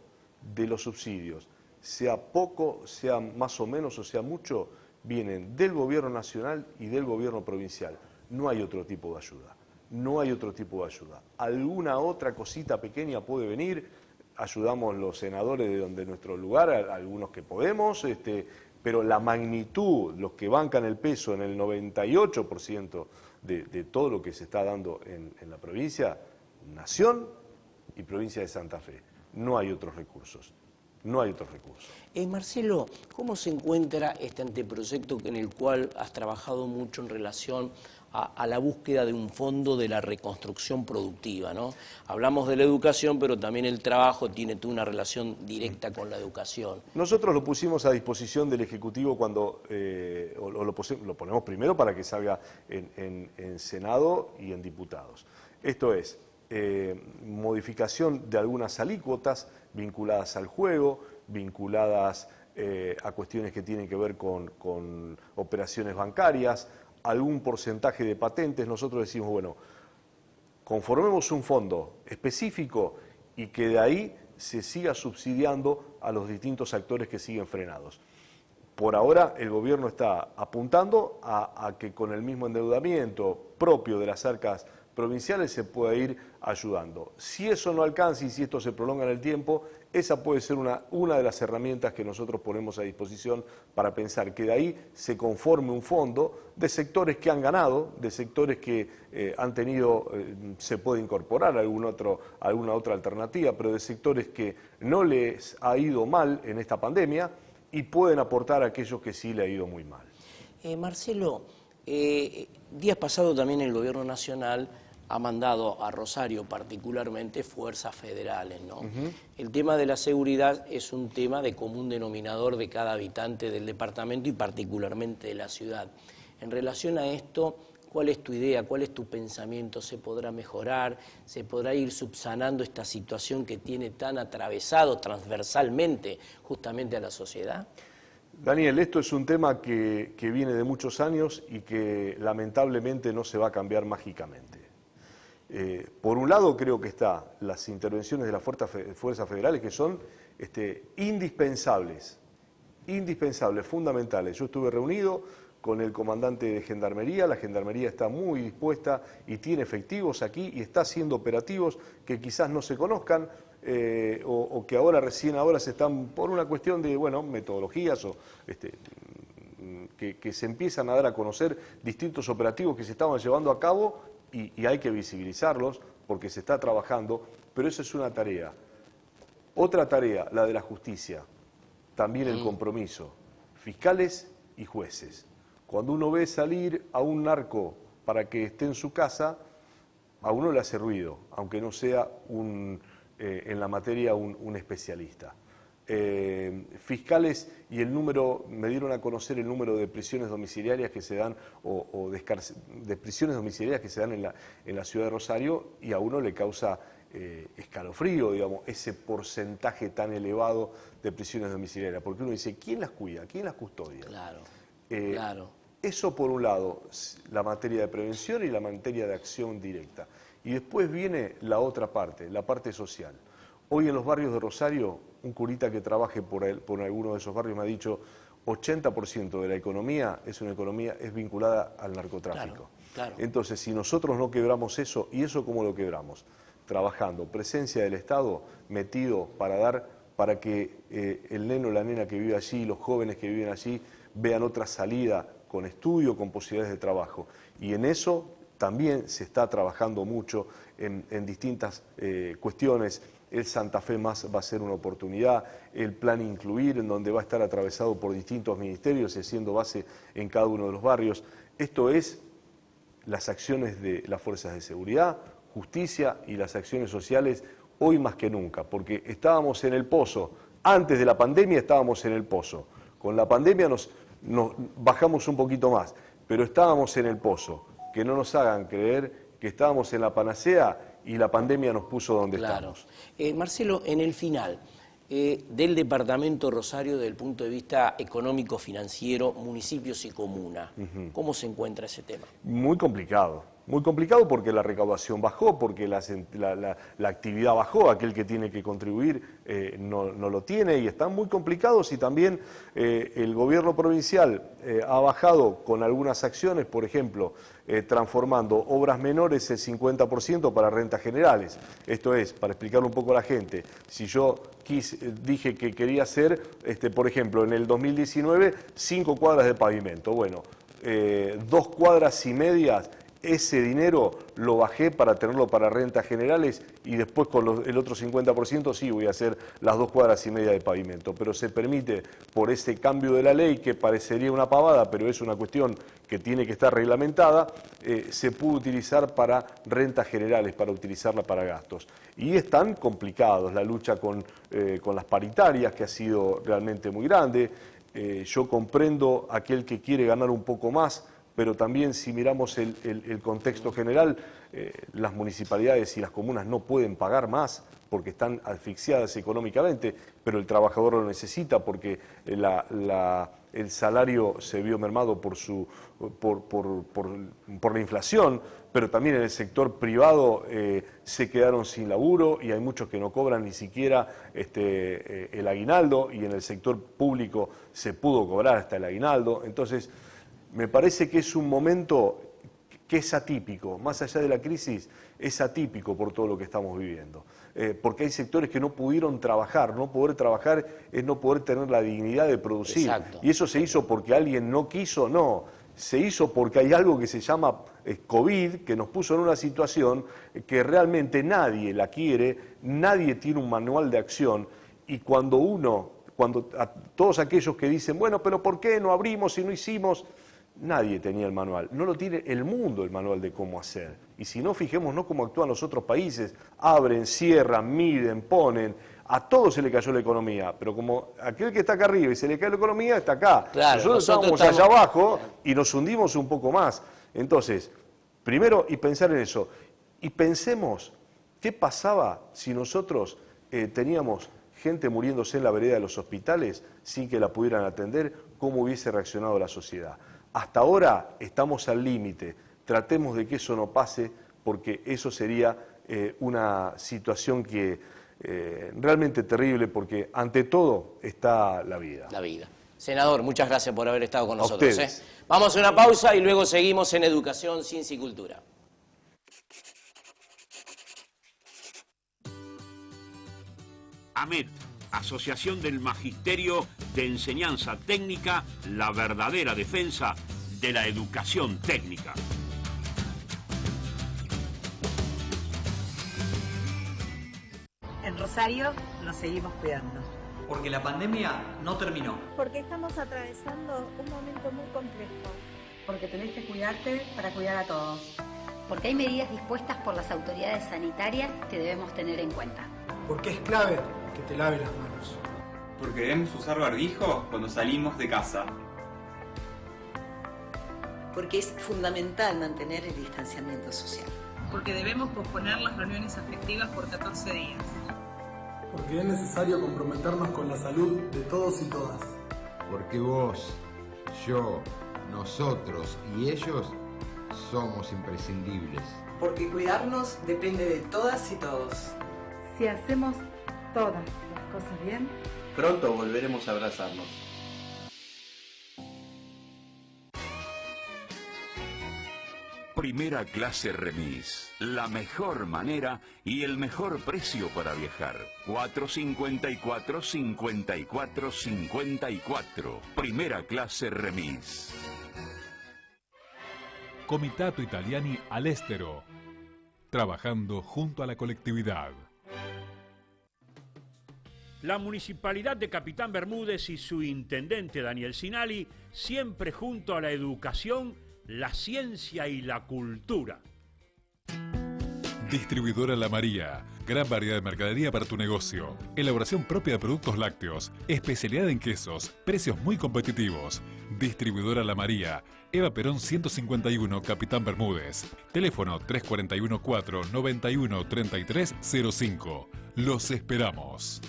de los subsidios, sea poco, sea más o menos o sea mucho, vienen del Gobierno Nacional y del Gobierno Provincial. No hay otro tipo de ayuda, no hay otro tipo de ayuda. Alguna otra cosita pequeña puede venir, ayudamos los senadores de nuestro lugar, algunos que podemos, pero la magnitud, los que bancan el peso en el 98% de todo lo que se está dando en la provincia, Nación y provincia de Santa Fe. No hay otros recursos. No hay otros recursos. Marcelo, ¿cómo se encuentra este anteproyecto en el cual has trabajado mucho en relación a la búsqueda de un fondo de la reconstrucción productiva, ¿no? Hablamos de la educación, pero también el trabajo tiene toda una relación directa con la educación. Nosotros lo pusimos a disposición del Ejecutivo cuando lo ponemos primero para que salga en Senado y en diputados. Esto es modificación de algunas alícuotas vinculadas al juego, vinculadas a cuestiones que tienen que ver con operaciones bancarias, algún porcentaje de patentes. Nosotros decimos, bueno, conformemos un fondo específico y que de ahí se siga subsidiando a los distintos actores que siguen frenados. Por ahora el gobierno está apuntando a que con el mismo endeudamiento propio de las arcas provinciales se pueda ir ayudando. Si eso no alcanza y si esto se prolonga en el tiempo, esa puede ser una de las herramientas que nosotros ponemos a disposición para pensar que de ahí se conforme un fondo de sectores que han ganado, de sectores que han tenido, se puede incorporar alguna otra alternativa, pero de sectores que no les ha ido mal en esta pandemia y pueden aportar a aquellos que sí le ha ido muy mal. Marcelo, días pasados también el Gobierno Nacional ha mandado a Rosario particularmente fuerzas federales, ¿no? El tema de la seguridad es un tema de común denominador de cada habitante del departamento y particularmente de la ciudad. En relación a esto, ¿cuál es tu idea? ¿Cuál es tu pensamiento? ¿Se podrá mejorar? ¿Se podrá ir subsanando esta situación que tiene tan atravesado transversalmente justamente a la sociedad? Daniel, esto es un tema que viene de muchos años y que lamentablemente no se va a cambiar mágicamente. Por un lado creo que están las intervenciones de las fuerzas federales que son indispensables, fundamentales. Yo estuve reunido con el comandante de Gendarmería, la Gendarmería está muy dispuesta y tiene efectivos aquí y está haciendo operativos que quizás no se conozcan o que recién ahora se están, por una cuestión de metodologías o que se empiezan a dar a conocer distintos operativos que se estaban llevando a cabo y hay que visibilizarlos porque se está trabajando, pero esa es una tarea. Otra tarea, la de la justicia, también el compromiso, fiscales y jueces. Cuando uno ve salir a un narco para que esté en su casa, a uno le hace ruido, aunque no sea en la materia un especialista. Fiscales y el número, me dieron a conocer el número de prisiones domiciliarias que se dan de prisiones domiciliarias que se dan en la ciudad de Rosario y a uno le causa escalofrío, digamos, ese porcentaje tan elevado de prisiones domiciliarias, porque uno dice, ¿quién las cuida? ¿Quién las custodia? Claro, claro. Eso por un lado, la materia de prevención y la materia de acción directa. Y después viene la otra parte, la parte social. Hoy en los barrios de Rosario, un curita que trabaje por alguno de esos barrios me ha dicho 80% de la economía es vinculada al narcotráfico. Claro. Entonces, si nosotros no quebramos eso, ¿y eso cómo lo quebramos? Trabajando, presencia del Estado metido para que el neno o la nena que vive allí, los jóvenes que viven allí, vean otra salida con estudio, con posibilidades de trabajo. Y en eso también se está trabajando mucho en distintas cuestiones. El Santa Fe Más va a ser una oportunidad, el plan Incluir, en donde va a estar atravesado por distintos ministerios y haciendo base en cada uno de los barrios. Esto es las acciones de las fuerzas de seguridad, justicia y las acciones sociales hoy más que nunca, porque estábamos en el pozo, antes de la pandemia estábamos en el pozo, con la pandemia nos bajamos un poquito más, pero estábamos en el pozo, que no nos hagan creer que estábamos en la panacea y la pandemia nos puso donde estamos. Marcelo, en el final del departamento Rosario, desde el punto de vista económico, financiero, municipios y comuna, ¿cómo se encuentra ese tema? Muy complicado porque la recaudación bajó, porque la actividad bajó, aquel que tiene que contribuir no lo tiene y están muy complicados y también el gobierno provincial ha bajado con algunas acciones, por ejemplo, transformando obras menores el 50% para rentas generales. Esto es, para explicarle un poco a la gente, si yo dije que quería hacer, por ejemplo, en el 2019, 5 cuadras de pavimento, bueno, 2 cuadras y medias, ese dinero lo bajé para tenerlo para rentas generales y después con el otro 50% sí voy a hacer las 2 cuadras y media de pavimento. Pero se permite, por ese cambio de la ley, que parecería una pavada, pero es una cuestión que tiene que estar reglamentada, se pudo utilizar para rentas generales, para utilizarla para gastos. Y están complicados, la lucha con las paritarias, que ha sido realmente muy grande. Yo comprendo a aquel que quiere ganar un poco más, pero también si miramos el contexto general, las municipalidades y las comunas no pueden pagar más porque están asfixiadas económicamente, pero el trabajador lo necesita porque el salario se vio mermado por la inflación, pero también en el sector privado se quedaron sin laburo y hay muchos que no cobran ni siquiera el aguinaldo y en el sector público se pudo cobrar hasta el aguinaldo. Entonces, me parece que es un momento que es atípico, más allá de la crisis, es atípico por todo lo que estamos viviendo. Porque hay sectores que no pudieron trabajar, no poder trabajar es no poder tener la dignidad de producir. Exacto. Y eso se hizo porque alguien no quiso, no. Se hizo porque hay algo que se llama COVID, que nos puso en una situación que realmente nadie la quiere, nadie tiene un manual de acción, y cuando a todos aquellos que dicen, bueno, pero ¿por qué no abrimos y no hicimos? Nadie tenía el manual, no lo tiene el mundo el manual de cómo hacer. Y si no, fijémonos cómo actúan los otros países, abren, cierran, miden, ponen, a todos se le cayó la economía, pero como aquel que está acá arriba y se le cae la economía está acá. Claro, nosotros estábamos allá abajo y nos hundimos un poco más. Entonces, primero, y pensar en eso, y pensemos qué pasaba si nosotros teníamos gente muriéndose en la vereda de los hospitales sin que la pudieran atender, cómo hubiese reaccionado la sociedad. Hasta ahora estamos al límite, tratemos de que eso no pase, porque eso sería una situación que realmente terrible, porque ante todo está la vida. La vida. Senador, muchas gracias por haber estado con nosotros. Ustedes. Vamos a una pausa y luego seguimos en Educación, Ciencia y Cultura. AMET, Asociación del Magisterio de Enseñanza Técnica, la verdadera defensa de la educación técnica. En Rosario nos seguimos cuidando. Porque la pandemia no terminó. Porque estamos atravesando un momento muy complejo. Porque tenés que cuidarte para cuidar a todos. Porque hay medidas dispuestas por las autoridades sanitarias que debemos tener en cuenta. Porque es clave que te laves las manos. Porque debemos usar barbijo cuando salimos de casa. Porque es fundamental mantener el distanciamiento social. Porque debemos posponer las reuniones afectivas por 14 días. Porque es necesario comprometernos con la salud de todos y todas. Porque vos, yo, nosotros y ellos somos imprescindibles. Porque cuidarnos depende de todas y todos. Si hacemos todas las cosas bien, pronto volveremos a abrazarnos. Primera clase remis, la mejor manera y el mejor precio para viajar. 454-54-54. Primera clase remis. Comitato Italiani all'estero, trabajando junto a la colectividad. La Municipalidad de Capitán Bermúdez y su intendente Daniel Sinali, siempre junto a la educación, la ciencia y la cultura. Distribuidora La María. Gran variedad de mercadería para tu negocio. Elaboración propia de productos lácteos. Especialidad en quesos. Precios muy competitivos. Distribuidora La María. Eva Perón 151, Capitán Bermúdez. Teléfono 341-491-3305. Los esperamos.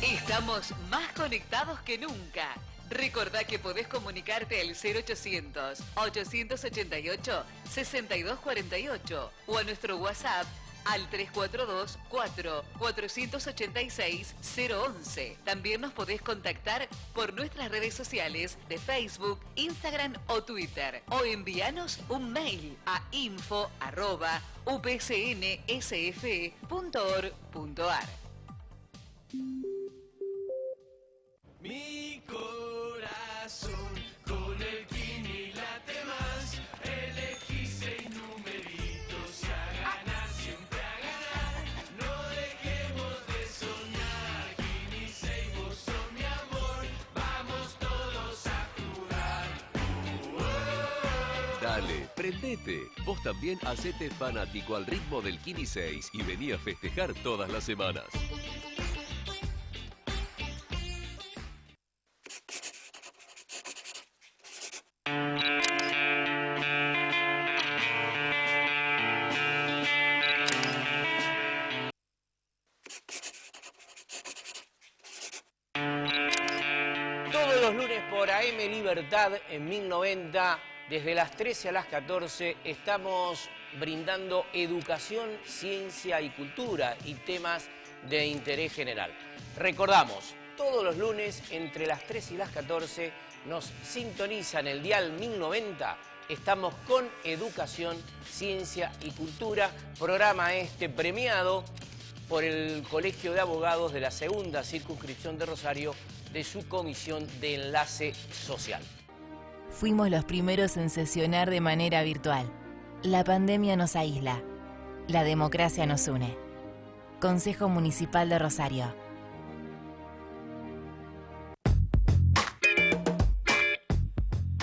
Estamos más conectados que nunca. Recordá que podés comunicarte al 0800-888-6248 o a nuestro WhatsApp al 342-486-011. También nos podés contactar por nuestras redes sociales de Facebook, Instagram o Twitter. O envíanos un mail a info@upsnsfe.org.ar. Mi corazón con el Kini late más. Elegí 6 numeritos y a ganar, siempre a ganar. No dejemos de soñar. Kini 6, vos sos mi amor. Vamos todos a jugar. Dale, prendete. Vos también hacete fanático al ritmo del Kini 6 y vení a festejar todas las semanas. Todos los lunes por AM Libertad en 1090, desde las 13 a las 14, estamos brindando educación, ciencia y cultura y temas de interés general. Recordamos, todos los lunes entre las 13 y las 14 nos sintonizan el dial 1090 estamos con Educación, Ciencia y Cultura, programa premiado por el Colegio de Abogados de la Segunda Circunscripción de Rosario de su Comisión de Enlace Social. Fuimos los primeros en sesionar de manera virtual. La pandemia nos aísla. La democracia nos une. Consejo Municipal de Rosario.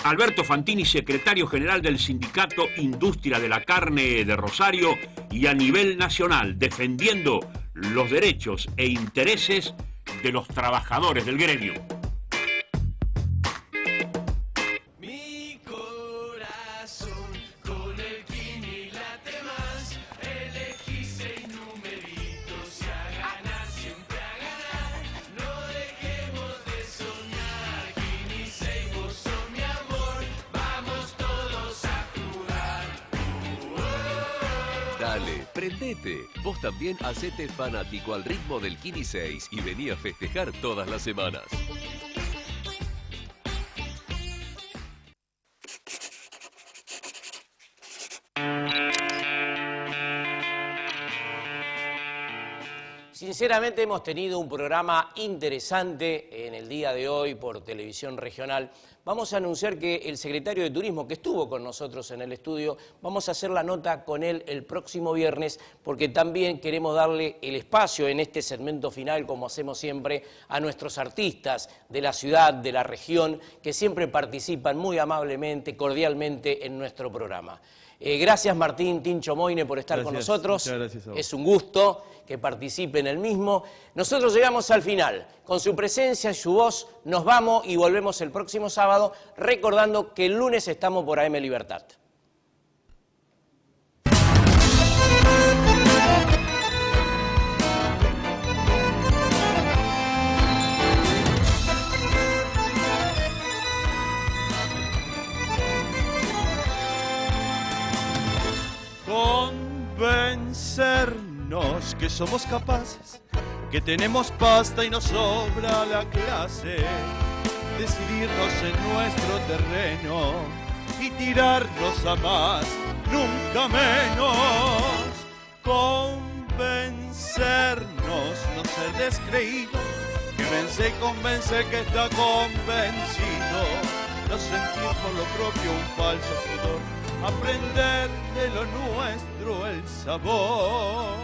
Alberto Fantini, secretario general del Sindicato Industria de la Carne de Rosario y a nivel nacional, defendiendo los derechos e intereses de los trabajadores del gremio. Mi corazón con el Kini late más, elegí 6 numeritos y a ganar, siempre a ganar. No dejemos de soñar, Kini 6, vos sos mi amor, vamos todos a jugar. Dale, prendete. Vos también hacete fanático al ritmo del Kini 6 y vení a festejar todas las semanas. Sinceramente hemos tenido un programa interesante en el día de hoy por Televisión Regional. Vamos a anunciar que el secretario de Turismo, que estuvo con nosotros en el estudio, vamos a hacer la nota con él el próximo viernes, porque también queremos darle el espacio en este segmento final, como hacemos siempre, a nuestros artistas de la ciudad, de la región, que siempre participan muy amablemente, cordialmente en nuestro programa. Gracias Martín Tincho Moine por estar con nosotros. Muchas gracias a vos. Es un gusto que participe en el mismo. Nosotros llegamos al final. Con su presencia y su voz nos vamos y volvemos el próximo sábado, recordando que el lunes estamos por AM Libertad. Convencernos que somos capaces, que tenemos pasta y nos sobra la clase, decidirnos en nuestro terreno y tirarnos a más, nunca menos. Convencernos, no ser descreído, que vence y convence que está convencido, no sentir por lo propio un falso pudor, aprender de lo nuestro el sabor.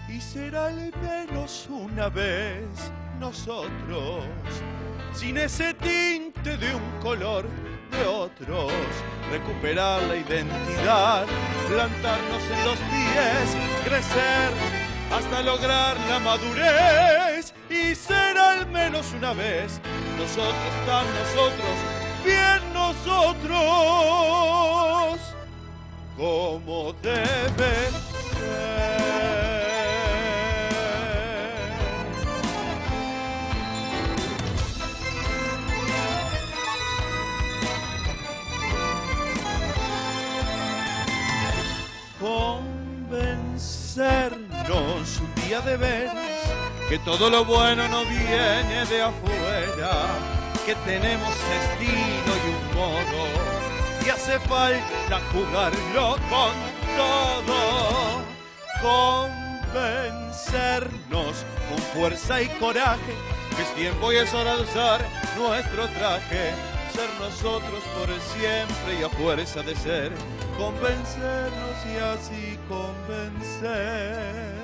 Y será al menos una vez nosotros, sin ese tinte de un color de otros, recuperar la identidad, plantarnos en los pies, crecer hasta lograr la madurez. Y será al menos una vez nosotros, tan nosotros, bien nosotros, como debe ser. Convencernos un día de veras que todo lo bueno no viene de afuera, que tenemos estilo y un modo, y hace falta jugarlo con todo. Convencernos con fuerza y coraje que es tiempo y es hora de usar nuestro traje, ser nosotros por siempre y a fuerza de ser, convencernos y así convencer.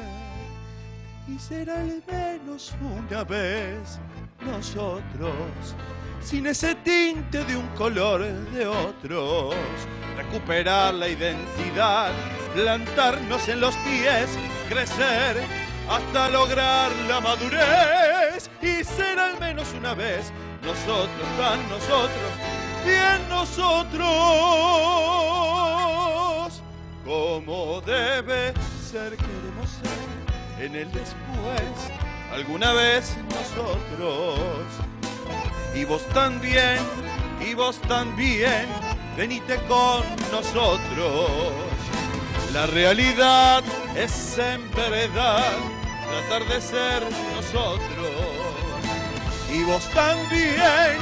Y será al menos una vez nosotros, sin ese tinte de un color de otros, recuperar la identidad, plantarnos en los pies, crecer hasta lograr la madurez. Y será al menos una vez nosotros, tan nosotros, bien nosotros, como debe ser. Queremos ser en el después, alguna vez nosotros. Y vos también, venite con nosotros. La realidad es en verdad tratar de ser nosotros. Y vos también,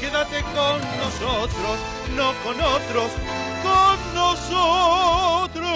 Quédate con nosotros, no con otros, con nosotros.